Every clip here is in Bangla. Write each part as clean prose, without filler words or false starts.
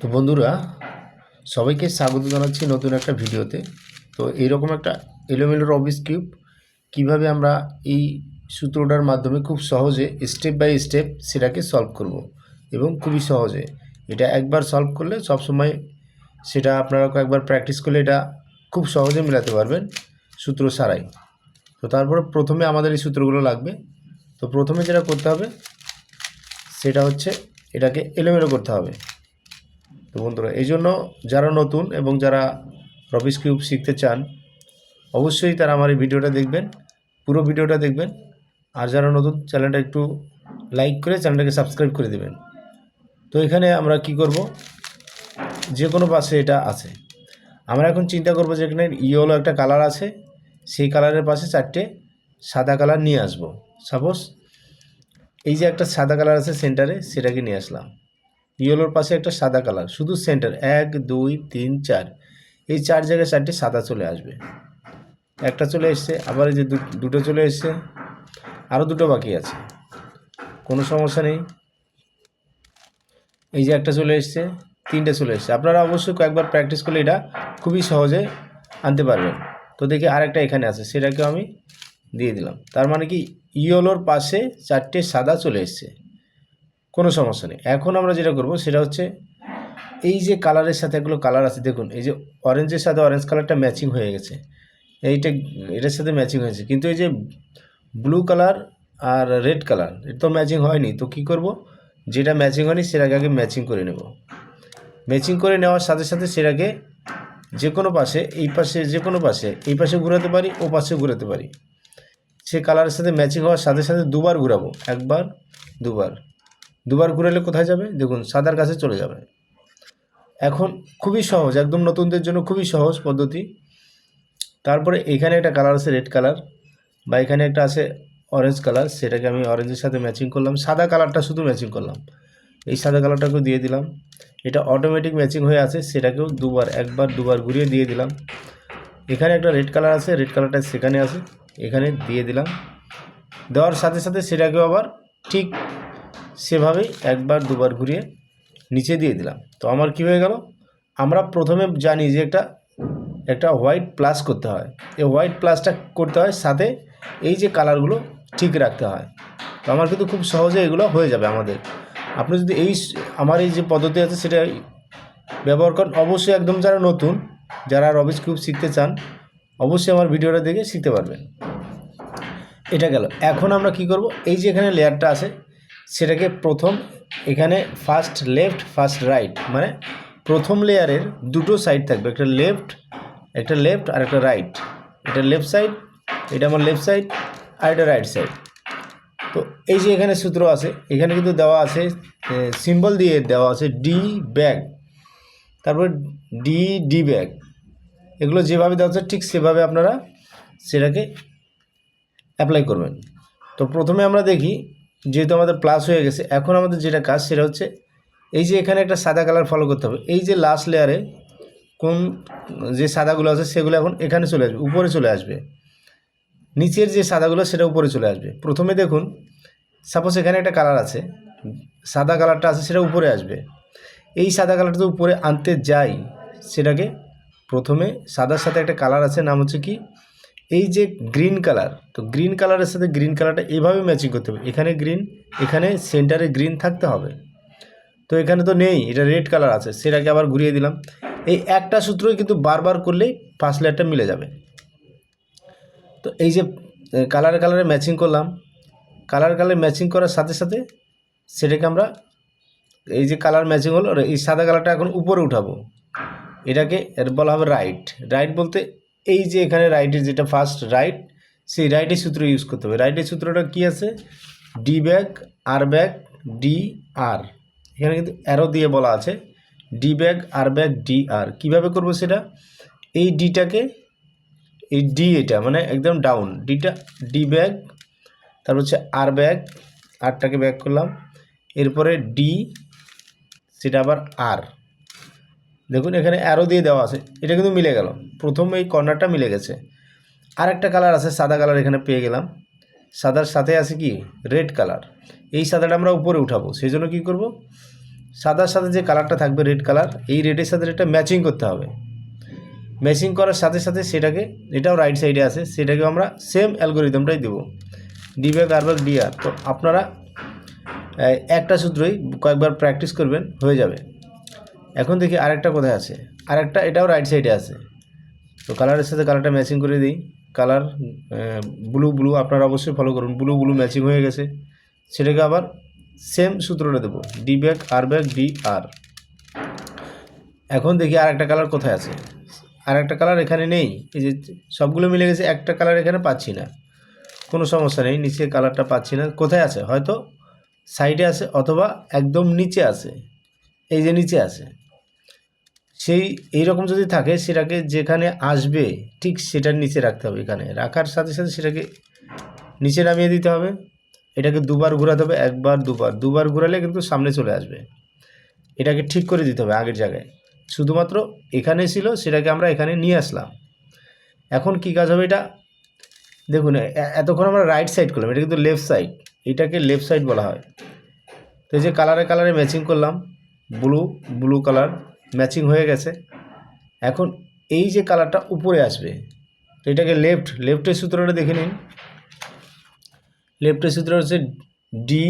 তো বন্ধুরা, সবাইকে স্বাগত জানাচ্ছি নতুন একটা ভিডিওতে। তো এইরকম একটা এলোমেলো রবিক্স কিউব কীভাবে আমরা এই সূত্রটার মাধ্যমে খুব সহজে স্টেপ বাই স্টেপ সেটাকে সলভ করব এবং খুবই সহজে এটা একবার সলভ করলে সবসময় সেটা আপনারা একবার প্র্যাকটিস করলে এটা খুব সহজে মেলাতে পারবেন সূত্র ছাড়াই। তো তারপরে প্রথমে আমাদের এই সূত্রগুলো লাগবে। তো প্রথমে যেটা করতে হবে সেটা হচ্ছে এটাকে এলোমেলো করতে হবে। তো বন্ধুরা, এই জন্য যারা নতুন এবং যারা রবিক্স কিউব শিখতে চান অবশ্যই তারা আমার এই ভিডিওটা দেখবেন, পুরো ভিডিওটা দেখবেন। আর যারা নতুন, চ্যানেলটা একটু লাইক করে চ্যানেলটাকে সাবস্ক্রাইব করে দেবেন। তো এখানে আমরা কি করব, যে কোনো পাশে এটা আছে, আমরা এখন চিন্তা করব যে এখানে ইয়েলো একটা কালার আছে, সেই কালারের পাশে চারটে সাদা কালার নিয়ে আসব। সাপোজ এই যে একটা সাদা কালার আছে সেন্টারে, সেটাকে নিয়ে আসলাম। ইয়েলোর পাশে একটা সাদা কালার, শুধু সেন্টার 1 2 3 4, এই 4 জায়গায় 4টে সাদা চলে আসবে। একটা চলে এসছে, আবার এই যে দুটো চলে এসছে, আরও দুটো বাকি আছে, কোনো সমস্যা নেই। এই যে একটা চলে এসছে, 3টে চলে এসছে। আপনারা অবশ্যই কয়েকবার প্র্যাকটিস করলে এটা খুবই সহজে আনতে পারবেন। তো দেখি আরেকটা এখানে আছে, সেটাকেও আমি দিয়ে দিলাম। তার মানে কি ইয়েলোর পাশে 4টে সাদা চলে এসছে, কোনো সমস্যা নেই। এখন আমরা যেটা করব সেটা হচ্ছে এই যে কালারের সাথে এগুলো কালার আছে, দেখুন এই যে অরেঞ্জের সাথে অরেঞ্জ কালারটা ম্যাচিং হয়ে গেছে, এটার সাথে ম্যাচিং হয়েছে, কিন্তু এই যে ব্লু কালার আর রেড কালার এটা তো ম্যাচিং হয়নি। তো কি করব, যেটা ম্যাচিং হয়নি সেটাকে আগে ম্যাচিং করে নেব। ম্যাচিং করে নেওয়ার সাথে সাথে সেটাকে যে কোনো পাশে, এই পাশে যে কোনো পাশে, এই পাশে ঘোরাতে পারি, ও পাশে ঘোরাতে পারি। সে কালারের সাথে ম্যাচিং হওয়ার সাথে সাথে দুবার ঘুরাবো, একবার দুবার ঘুরালে কোথায় যাবে, দেখুন সাদার কাছে চলে যাবে। এখন খুবই সহজ, একদম নতুনদের জন্য খুবই সহজ পদ্ধতি। তারপরে এখানে একটা কালার আছে রেড কালার, বা এখানে একটা আছে অরেঞ্জ কালার, সেটাকে আমি অরেঞ্জের সাথে ম্যাচিং করলাম। সাদা কালারটা শুধু ম্যাচিং করলাম, এই সাদা কালারটাকেও দিয়ে দিলাম। এটা অটোমেটিক ম্যাচিং হয়ে আছে, সেটাকেও একবার দুবার ঘুরিয়ে দিয়ে দিলাম। এখানে একটা রেড কালার আছে, রেড কালারটা সেখানে আছে, এখানে দিয়ে দিলাম। দেওয়ার সাথে সাথে সেটাকেও আবার ঠিক সেভাবেই একবার দুবার ঘুরিয়ে নিচে দিয়ে দিলাম। তো আমার কি হয়ে গেল, আমরা প্রথমে জানি যে একটা হোয়াইট প্লাস করতে হয়, এই হোয়াইট প্লাসটা করতে হয়, সাথে এই যে কালারগুলো ঠিক রাখতে হয়। তো আমার কিন্তু খুব সহজে এগুলো হয়ে যাবে আমাদের। আপনি যদি আমার এই যে পদ্ধতি আছে সেটা ব্যবহার করেন, অবশ্যই একদম যারা নতুন, যারা রবিক্স কিউব শিখতে চান, অবশ্যই আমার ভিডিওটা দেখে শিখতে পারবেন। এটা গেল। এখন আমরা কি করব, এই যে এখানে লেয়ারটা আছে সেটাকে প্রথম এখানে ফার্স্ট লেফট ফার্স্ট রাইট, মানে প্রথম লেয়ারের দুটো সাইড থাকবে, একটা লেফট আর একটা রাইট। এটা লেফট সাইড, এটা আমার লেফট সাইড, আর এটা রাইট সাইড। তো এই যে এখানে সূত্র আছে, এখানে কিন্তু দেওয়া আছে, সিম্বল দিয়ে দেওয়া আছে ডি ব্যাগ, তারপর ডি ব্যাগ, এগুলো যেভাবে দেওয়া আছে ঠিক সেভাবে আপনারা সেটাকে অ্যাপ্লাই করবেন। তো প্রথমে আমরা দেখি, যেহেতু আমাদের প্লাস হয়ে গেছে, এখন আমাদের যেটা কাজ সেটা হচ্ছে এই যে এখানে একটা সাদা কালার ফলো করতে হবে। এই যে লাস্ট লেয়ারে কোন যে সাদাগুলো আছে সেগুলো এখন এখানে চলে আসবে, উপরে চলে আসবে। নিচের যে সাদাগুলো সেটা উপরে চলে আসবে। প্রথমে দেখুন, সাপোজ এখানে একটা কালার আছে, সাদা কালারটা আছে, সেটা উপরে আসবে। এই সাদা কালারটা উপরে আনতে যাই, সেটাকে প্রথমে সাদার সাথে একটা কালার আছে, নাম হচ্ছে কি এই যে গ্রিন কালার। তো গ্রিন কালারের সাথে গ্রিন কালারটা এভাবে ম্যাচিং করতে হবে, এখানে গ্রিন, এখানে সেন্টারে গ্রিন থাকতে হবে। তো এখানে তো নেই, এটা রেড কালার আছে, সেটাকে আবার ঘুরিয়ে দিলাম। এই একটা সূত্রই কিন্তু বারবার করলেই ফার্স্ট লেয়ারটা মিলে যাবে। তো এই যে কালারে ম্যাচিং করলাম, কালারে ম্যাচিং করার সাথে সাথে সেটাকে আমরা এই যে কালার ম্যাচিং হলো, এই সাদা কালারটা এখন উপরে উঠাবো, এটাকে বলা হবে রাইট বলতে এই যে এখানে রাইটের যেটা ফার্স্ট রাইট, সেই রাইটের সূত্র ইউজ করতে হবে। রাইটের সূত্রটা কি আছে, ডি ব্যাগ আর ব্যাগ ডি আর, এখানে কিন্তু অ্যারো দিয়ে বলা আছে ডি ব্যাগ আর ব্যাগ ডি আর। কীভাবে করবো সেটা, এই ডিটাকে, এই ডি এটা মানে একদম ডাউন, ডিটা ডি ব্যাগ, তারপর হচ্ছে আর ব্যাগ, আরটাকে ব্যাগ করলাম, এরপরে ডি, সেটা আবার আর। দেখুন এখানে অ্যারো দিয়ে দেওয়া আছে, এটা কিন্তু মিলে গেল, প্রথম এই কর্নারটা মিলে গেছে। আর একটা কালার আছে সাদা কালার, এখানে পেয়ে গেলাম। সাদার সাথে আছে কি রেড কালার, এই সাদাটা আমরা উপরে উঠাবো, সেই জন্য কী করবো, সাদার সাথে যে কালারটা থাকবে রেড কালার, এই রেডের সাথে এটা ম্যাচিং করতে হবে। ম্যাচিং করার সাথে সাথে সেটাকে, এটাও রাইট সাইডে আছে, সেটাকে আমরা সেম অ্যালগোরিদমটাই দেবো, ডি ব্যাক আর ব্যাক ডি আর। তো আপনারা একটা সূত্রই কয়েকবার প্র্যাকটিস করবেন, হয়ে যাবে। এখন দেখি আরেকটা কোথায় আছে, আরেকটা এটাও রাইট সাইডে আছে। তো কালারের সাথে কালারটা ম্যাচিং করে দিই। কালার ব্লু ব্লু, আপনারা অবশ্যই ফলো করুন, ব্লু ব্লু ম্যাচিং হয়ে গেছে। সেটাকে আবার সেম সূত্রটা দেবো, ডি ব্যাক আর ব্যাক ডি আর। এখন দেখি আরেকটা কালার কোথায় আছে, আরেকটা কালার এখানে নেই, এই যে সবগুলো মিলে গেছে, একটা কালার এখানে পাচ্ছি না। কোনো সমস্যা নেই, নিচে কালারটা পাচ্ছি না, কোথায় আছে, হয়তো সাইডে আছে অথবা একদম নিচে আছে, এই যে নিচে আছে। সেই এইরকম যদি থাকে, সেটাকে যেখানে আসবে ঠিক সেটার নিচে রাখতে হবে। এখানে রাখার সাথে সাথে সেটাকে নিচে নামিয়ে দিতে হবে। এটাকে দুবার ঘোরাতে হবে, একবার দুবার, দুবার ঘোরালে কিন্তু সামনে চলে আসবে। এটাকে ঠিক করে দিতে হবে আগের জায়গায়, শুধুমাত্র এখানে ছিল সেটাকে আমরা এখানে নিয়ে আসলাম। এখন কি কাজ হবে, এটা দেখুন, এতক্ষণ আমরা রাইট সাইড করলাম, এটা কিন্তু লেফট সাইড, এটাকে লেফট সাইড বলা হয়। তো এই যে কালারে কালারে ম্যাচিং করলাম, ব্লু ব্লু কালার ম্যাচিং হয়ে গেছে। এখন এই যে কালারটা উপরে আসবে, তো এটাকে লেফটের সূত্রটা দেখে নিন। লেফটের সূত্র হচ্ছে ডি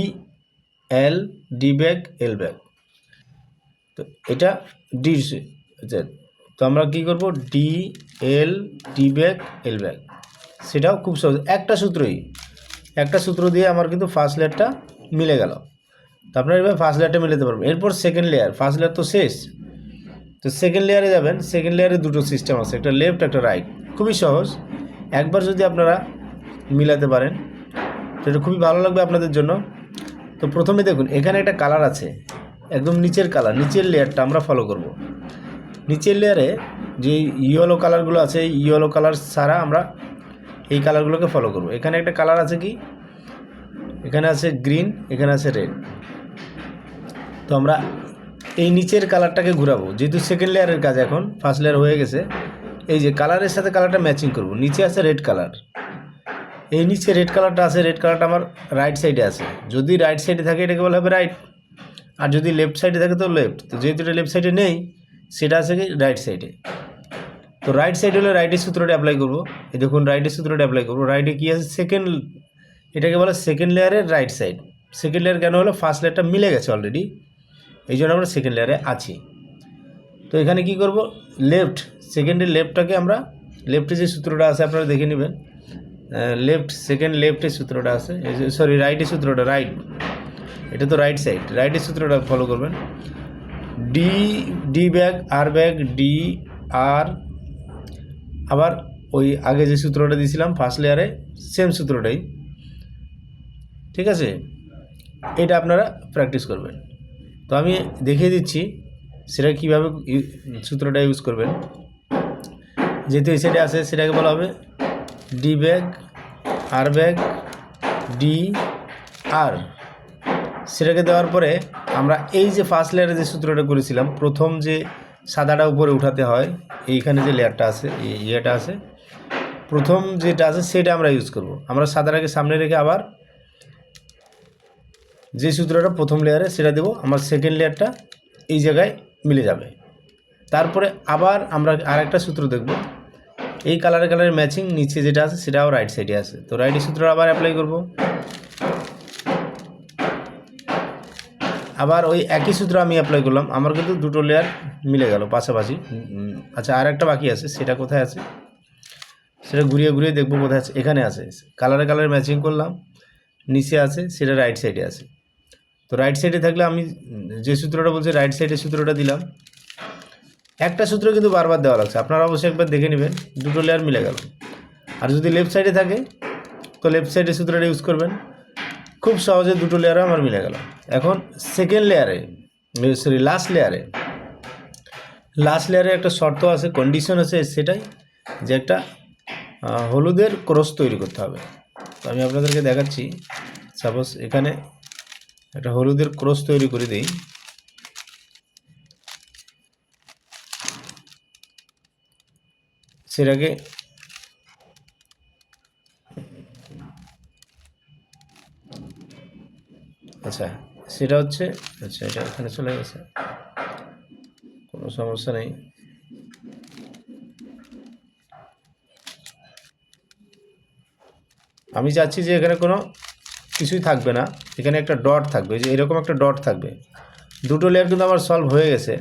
এল, ডি ব্যাক এল ব্যাক। তো এটা ডি, আচ্ছা, তো আমরা কী করবো, ডি এল ডি ব্যাক এল ব্যাক। সেটাও খুব সহজ, একটা সূত্রই, একটা সূত্র দিয়ে আমার কিন্তু ফার্স্ট লেয়ারটা মিলে গেল। তো আপনারা এবার ফার্স্ট লেয়ারটা মিলাতে পারবেন। এরপর সেকেন্ড লেয়ার, ফার্স্ট লেয়ার তো শেষ, তো সেকেন্ড লেয়ারে যাবেন। সেকেন্ড লেয়ারে দুটো সিস্টেম আছে, একটা লেফট একটা রাইট, খুবই সহজ। একবার যদি আপনারা মিলাতে পারেন তো এটা খুবই ভালো লাগবে আপনাদের জন্য। তো প্রথমে দেখুন এখানে একটা কালার আছে, একদম নিচের কালার, নিচের লেয়ারটা আমরা ফলো করব। নিচের লেয়ারে যে ইয়েলো কালারগুলো আছে, ইয়েলো কালার ছাড়া আমরা এই কালারগুলোকে ফলো করব। এখানে একটা কালার আছে, কি এখানে আছে গ্রিন, এখানে আছে রেড। তো আমরা এই নিচের কালারটাকে ঘুরাবো, যেহেতু সেকেন্ড লেয়ারের কাজ, এখন ফার্স্ট লেয়ার হয়ে গেছে। এই যে কালারের সাথে কালারটা ম্যাচিং করব, নিচে আছে রেড কালার, এই নিচে রেড কালারটা আছে, রেড কালারটা আমার রাইট সাইডে আছে। যদি রাইট সাইডে থাকে এটাকে বলা হবে রাইট, আর যদি লেফট সাইডে থাকে তো লেফট। তো যেহেতু এটা লেফট সাইডে নেই, সেটা আছে কি রাইট সাইডে। তো রাইট সাইড হলে রাইটের সূত্রটা অ্যাপ্লাই করবো। এই দেখুন রাইটের সূত্রটা অ্যাপ্লাই করবো। রাইটে কী আছে, সেকেন্ড, এটাকে বলে সেকেন্ড লেয়ারের রাইট সাইড। সেকেন্ড লেয়ার কেন হলো, ফার্স্ট লেয়ারটা মিলে গেছে অলরেডি, এই জন্য আমরা সেকেন্ড লেয়ারে আছি। তো এখানে কি করব, লেফট, সেকেন্ডের লেফটটাকে আমরা, লেফটে যে সূত্রটা আছে আপনারা দেখে নেবেন, লেফট সেকেন্ড লেফটের সূত্রটা আছে, সরি রাইটের সূত্রটা, রাইট, এটা তো রাইট সাইড, রাইটের সূত্রটা ফলো করবেন। ডি, ডি ব্যাক আর ব্যাক ডি আর, আবার ওই আগে যে সূত্রটা দিয়েছিলাম ফার্স্ট লেয়ারে, সেম সূত্রটাই, ঠিক আছে। এটা আপনারা প্র্যাকটিস করবেন। তো আমি দেখিয়ে দিচ্ছি সেটা কীভাবে সূত্রটা ইউজ করবেন। যেহেতু এই সাইডে আছে, সেটাকে বলা হবে ডি ব্যাক আর ব্যাক ডি আর। সেটাকে দেওয়ার পরে আমরা এই যে ফার্স্ট লেয়ারে যে সূত্রটা করেছিলাম, প্রথম যে সাদাটা উপরে উঠাতে হয়, এইখানে যে লেয়ারটা আছে, এই ইয়েটা আছে, প্রথম যেটা আছে সেটা আমরা ইউজ করব। আমরা সাদাটাকে সামনে রেখে আবার যে সূত্রটা প্রথম লেয়ারে সেটা দেবো, আমার সেকেন্ড লেয়ারটা এই জায়গায় মিলে যাবে। তারপরে আবার আমরা আরেকটা সূত্র দেখব, এই কালারে কালারে ম্যাচিং, নিচে যেটা আছে সেটাও রাইট সাইডে আছে। তো রাইটের সূত্র আবার অ্যাপ্লাই করব, আবার ওই একই সূত্র আমি অ্যাপ্লাই করলাম, আমার কিন্তু দুটো লেয়ার মিলে গেল পাশাপাশি। আচ্ছা, আর একটা বাকি আছে, সেটা কোথায় আছে, সেটা ঘুরিয়ে ঘুরিয়ে দেখবো কোথায় আছে। এখানে আছে, কালারে কালারে ম্যাচিং করলাম, নিচে আছে, সেটা রাইট সাইডে আছে। তো রাইট সাইডে থাকলে আমি যে সূত্রটা বলছি রাইট সাইডের সূত্রটা দিলাম। একটা সূত্র কিন্তু বারবার দেওয়া লাগছে, আপনারা অবশ্যই একবার দেখে নেবেন, দুটো লেয়ার মিলে গেল। আর যদি লেফট সাইডে থাকে তো লেফট সাইডের সূত্রটা ইউজ করবেন, খুব সহজে দুটো লেয়ারও আমার মিলে গেল। এখন সেকেন্ড লেয়ারে, সরি লাস্ট লেয়ারে একটা শর্ত আছে, কন্ডিশন আছে, সেটাই যে একটা হলুদের ক্রস তৈরি করতে হবে। তো আমি আপনাদেরকে দেখাচ্ছি, সাপোজ এখানে একটা হলুদের ক্রস তৈরি করে দিই। সেটাকে আচ্ছা, সেটা হচ্ছে, আচ্ছা এটা এখানে চলে গেছে, কোনো সমস্যা নেই। আমি চাচ্ছি যে এখানে কোনো কিছুই থাকবে না, এখানে একটা ডট থাকবে, যে এরকম একটা ডট থাকবে। দুটো লেয়ার কিন্তু আমার সলভ হয়ে গেছে।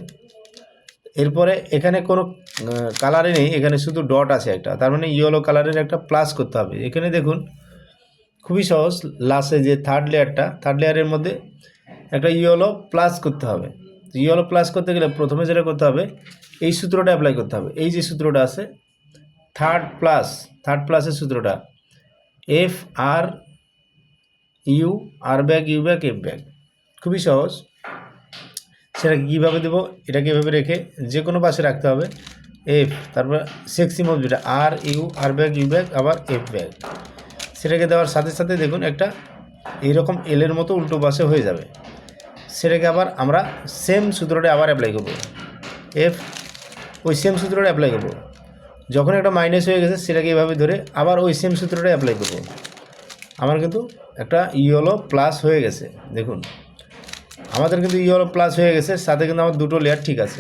এরপরে এখানে কোনো কালারে নেই, এখানে শুধু ডট আছে একটা, তার মানে ইয়েলো কালারের একটা প্লাস করতে হবে। এখানে দেখুন খুবই সহজ, লাস্টে যে থার্ড লেয়ারের মধ্যে একটা ইয়েলো প্লাস করতে হবে। ইয়েলো প্লাস করতে গেলে প্রথমে যেটা করতে হবে, এই সূত্রটা অ্যাপ্লাই করতে হবে। এই যে সূত্রটা আছে থার্ড প্লাসের সূত্রটা, F R U, R back U back F back, খুবই সহজ। সেটা কীভাবে দেবো, এটাকে এভাবে রেখে যে কোনো পাশে রাখতে হবে এফ, তারপর সেক্সিমম যেটা R U, R back U back, আবার এফ ব্যাগ, সেটাকে দেওয়ার সাথে সাথে দেখুন একটা এইরকম এলের মতো উল্টো পাশে হয়ে যাবে। সেটাকে আবার আমরা সেম সূত্রটা আবার অ্যাপ্লাই করব, এফ, ওই সেম সূত্রটা অ্যাপ্লাই করব। যখন একটা মাইনাস হয়ে গেছে সেটাকে এভাবে ধরে আবার ওই সেম সূত্রটা অ্যাপ্লাই করব। আমার কিন্তু একটা ইয়েলো প্লাস হয়ে গেছে, দেখুন আমাদের কিন্তু ইয়েলো প্লাস হয়ে গেছে, সাথে কিন্তু আমার দুটো লেয়ার ঠিক আছে।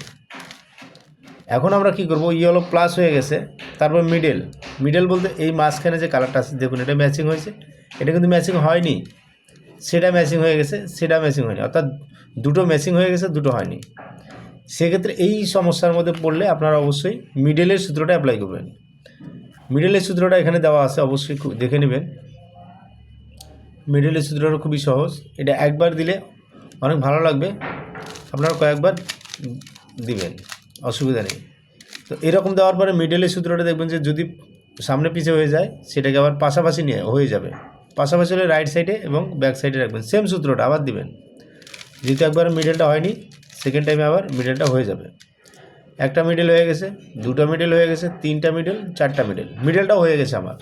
এখন আমরা কি করব, ইয়েলো প্লাস হয়ে গেছে, তারপর মিডল বলতে এই মাঝখানে যে কালারটা আছে দেখুন, এটা ম্যাচিং হয়েছে, এটা কিন্তু ম্যাচিং হয়নি, সেটা ম্যাচিং হয়ে গেছে, সেটা ম্যাচিং হয়নি, অর্থাৎ দুটো ম্যাচিং হয়ে গেছে, দুটো হয়নি। সেক্ষেত্রে এই সমস্যার মধ্যে পড়লে আপনারা অবশ্যই মিডলের সূত্রটা অ্যাপ্লাই করবেন। মিডলের সূত্রটা এখানে দেওয়া আছে, অবশ্যই দেখে নেবেন। মিডলের সূত্রটা খুবই সহজ, এটা একবার দিলে অনেক ভালো লাগবে, আপনারা কয়েকবার দিবেন, অসুবিধা নেই। তো এরকম দেওয়ার পরে মিডলের সূত্রটা দেখবেন যে যদি সামনে পিছে হয়ে যায়, সেটাকে আবার পাশাপাশি নিয়ে হয়ে যাবে। পাশাপাশি হলে রাইট সাইডে এবং ব্যাক সাইডে রাখবেন, সেম সূত্রটা আবার দিবেন। যেহেতু একবার মিডলটা হয়নি, সেকেন্ড টাইমে আবার মিডলটা হয়ে যাবে। একটা মিডল হয়ে গেছে, দুটো মিডল হয়ে গেছে, তিনটা মিডল, চারটা মিডলটাও হয়ে গেছে আমার।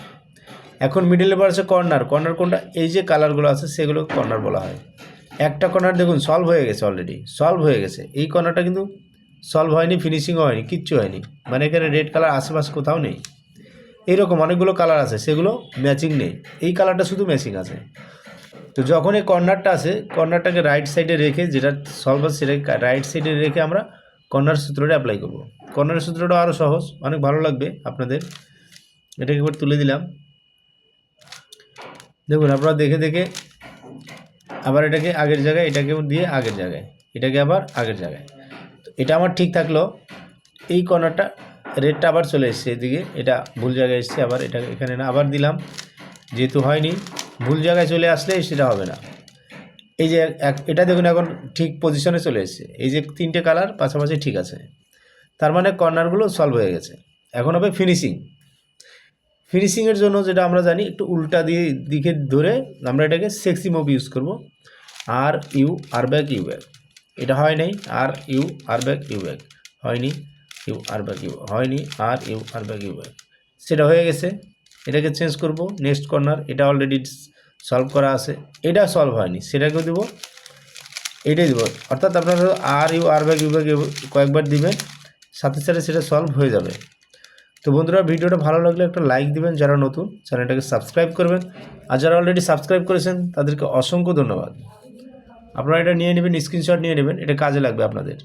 এখন মিডলের পর আছে কর্নার কোনটা, এই যে কালারগুলো আছে সেগুলো কর্নার বলা হয়। একটা কর্নার দেখুন সলভ হয়ে গেছে, অলরেডি সলভ হয়ে গেছে। এই কর্নারটা কিন্তু সলভ হয়নি, ফিনিশিংও হয়নি, কিচ্ছু হয়নি, মানে এখানে রেড কালার আশেপাশে কোথাও নেই। এইরকম অনেকগুলো কালার আছে, সেগুলো ম্যাচিং নেই, এই কালারটা শুধু ম্যাচিং আছে। তো যখন এই কর্নারটা আছে, কর্নারটাকে রাইট সাইডে রেখে, যেটা সলভ আছে সেটাকে রাইট সাইডে রেখে আমরা কর্নার সূত্রটা অ্যাপ্লাই করব। কর্নার সূত্রটা আরও সহজ, অনেক ভালো লাগবে আপনাদের। এটাকে একবার তুলে দিলাম, দেখুন আপনারা দেখে দেখে আবার এটাকে আগের জায়গায়, এটাকে দিয়ে আগের জায়গায়, এটাকে আবার আগের জায়গায়। তো এটা আমার ঠিক থাকলো, এই কর্নারটা রেডটা আবার চলে এসছে এদিকে, এটা ভুল জায়গায় এসছে, আবার এটা এখানে না, আবার দিলাম, যেহেতু হয়নি, ভুল জায়গায় চলে আসলে সেটা হবে না। এই যে এটা দেখুন এখন ঠিক পজিশনে চলে এসছে, এই যে তিনটে কালার পাশাপাশি ঠিক আছে, তার মানে কর্নারগুলো সলভ হয়ে গেছে। এখন হবে ফিনিশিংয়ের জন্য যেটা আমরা জানি, একটু উল্টা দিকে ধরে আমরা এটাকে সেক্সি মুভ ইউজ করব, R U, R back U back, এটা হয় নাই, R U, R back U back হয়নি, ইউ আর ব্যাক ইউ হয়নি, R U, R back U back, সেটা হয়ে গেছে। এটাকে চেঞ্জ করব, নেক্সট কর্নার, এটা অলরেডি সলভ করা আছে, এটা সলভ হয়নি, সেটাকেও দেবো, এইটাই দেবো। অর্থাৎ আপনারা R U, R back U back কয়েকবার দিবেন, সাথে সাথে সেটা সলভ হয়ে যাবে। তো বন্ধুরা, ভিডিওটা ভালো লাগলে একটা লাইক দিবেন, যারা নতুন চ্যানেলটাকে সাবস্ক্রাইব করবেন, আর যারা অলরেডি সাবস্ক্রাইব করেছেন তাদেরকে অসংখ্য ধন্যবাদ। আপনারা এটা নিয়ে নেবেন, স্ক্রিনশট নিয়ে নেবেন, এটা কাজে লাগবে আপনাদের।